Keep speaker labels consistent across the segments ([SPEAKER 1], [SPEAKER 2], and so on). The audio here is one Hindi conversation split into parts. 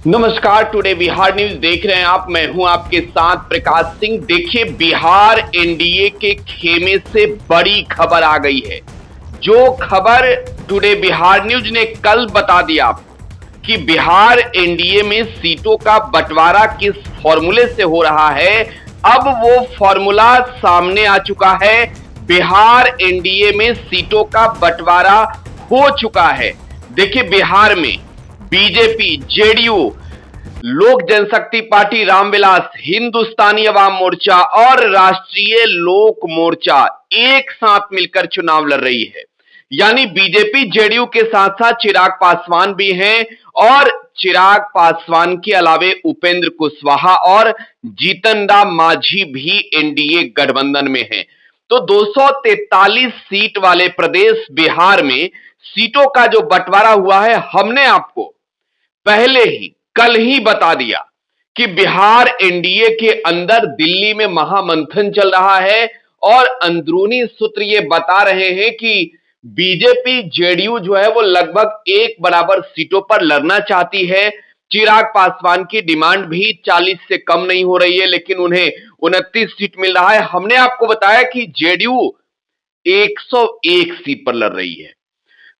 [SPEAKER 1] नमस्कार, टुडे बिहार न्यूज देख रहे हैं आप। मैं हूं आपके साथ प्रकाश सिंह। देखिए, बिहार एनडीए के खेमे से बड़ी खबर आ गई है। जो खबर टुडे बिहार न्यूज ने कल बता दिया कि बिहार एनडीए में सीटों का बंटवारा किस फॉर्मूले से हो रहा है, अब वो फॉर्मूला सामने आ चुका है। बिहार एनडीए में सीटों का बंटवारा हो चुका है। देखिए, बिहार में बीजेपी, जेडीयू, लोक जनशक्ति पार्टी रामविलास, हिंदुस्तानी अवाम मोर्चा और राष्ट्रीय लोक मोर्चा एक साथ मिलकर चुनाव लड़ रही है। यानी बीजेपी, जेडीयू के साथ साथ चिराग पासवान भी हैं और चिराग पासवान के अलावे उपेंद्र कुशवाहा और जीतन राम मांझी भी एनडीए गठबंधन में हैं। तो 243 सीट वाले प्रदेश बिहार में सीटों का जो बंटवारा हुआ है, हमने आपको पहले ही कल ही बता दिया कि बिहार एनडीए के अंदर दिल्ली में महामंथन चल रहा है और अंदरूनी सूत्र ये बता रहे हैं कि बीजेपी, जेडीयू जो है वो लगभग एक बराबर सीटों पर लड़ना चाहती है। चिराग पासवान की डिमांड भी 40 से कम नहीं हो रही है, लेकिन उन्हें 29 सीट मिल रहा है। हमने आपको बताया कि जेडीयू 101 सीट पर लड़ रही है।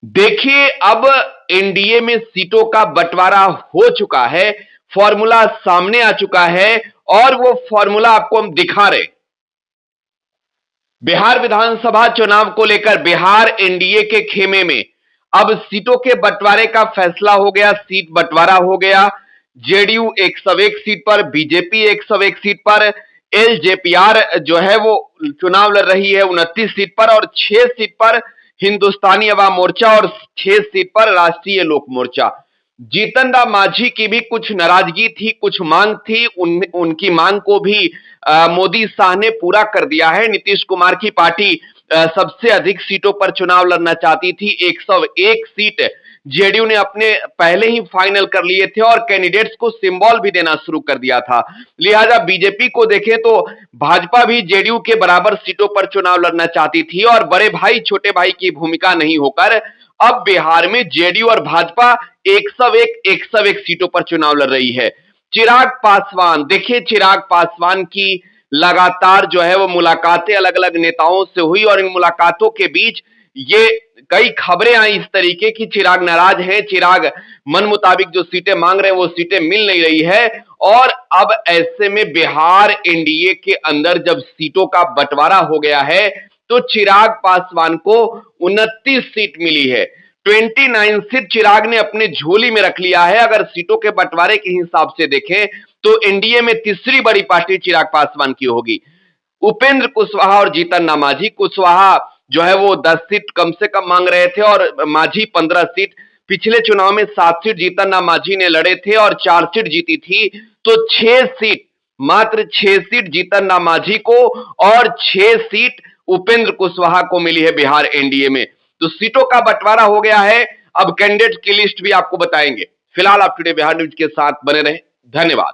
[SPEAKER 1] देखिए, अब एनडीए में सीटों का बंटवारा हो चुका है, फॉर्मूला सामने आ चुका है और वो फॉर्मूला आपको हम दिखा रहे। बिहार विधानसभा चुनाव को लेकर बिहार एनडीए के खेमे में अब सीटों के बंटवारे का फैसला हो गया, सीट बंटवारा हो गया। जेडीयू 101 सीट पर, बीजेपी 101 सीट पर, एलजेपीआर जो है वो चुनाव लड़ रही है 29 सीट पर और 6 सीट पर हिंदुस्तानी अवाम मोर्चा और 6 सीट पर राष्ट्रीय लोक मोर्चा। जीतन राम मांझी की भी कुछ नाराजगी थी, कुछ मांग थी, उनकी मांग को भी मोदी शाह ने पूरा कर दिया है। नीतीश कुमार की पार्टी सबसे अधिक सीटों पर चुनाव लड़ना चाहती थी, 101 सीट जेडीयू ने अपने पहले ही फाइनल कर लिए थे और कैंडिडेट्स को सिंबल भी देना शुरू कर दिया था। लिहाजा बीजेपी को देखें तो भाजपा भी जेडीयू के बराबर सीटों पर चुनाव लड़ना चाहती थी और बड़े भाई छोटे भाई की भूमिका नहीं होकर अब बिहार में जेडीयू और भाजपा 101 सीटों पर चुनाव लड़ रही है। चिराग पासवान, देखिए, चिराग पासवान की लगातार जो है वो मुलाकातें अलग अलग नेताओं से हुई और इन मुलाकातों के बीच ये कई खबरें आई इस तरीके की चिराग नाराज है, चिराग मन मुताबिक जो सीटें मांग रहे हैं वो सीटें मिल नहीं रही है। और अब ऐसे में बिहार एनडीए के अंदर जब सीटों का बंटवारा हो गया है तो चिराग पासवान को 29 सीट मिली है। 29 सीट चिराग ने अपने झोली में रख लिया है। अगर सीटों के बंटवारे के हिसाब से देखें तो एनडीए में तीसरी बड़ी पार्टी चिराग पासवान की होगी। उपेंद्र कुशवाहा और जीतन राम मांझी, कुशवाहा जो है वो 10 सीट कम से कम मांग रहे थे और मांझी 15 सीट। पिछले चुनाव में 7 सीट जीतन राम मांझी ने लड़े थे और 4 सीट जीती थी, तो 6 सीट, मात्र 6 सीट जीतन राम मांझी को और 6 सीट उपेंद्र कुशवाहा को मिली है बिहार एनडीए में। तो सीटों का बंटवारा हो गया है। अब कैंडिडेट की लिस्ट भी आपको बताएंगे। फिलहाल आप टुडे बिहार न्यूज के साथ बने रहें। धन्यवाद।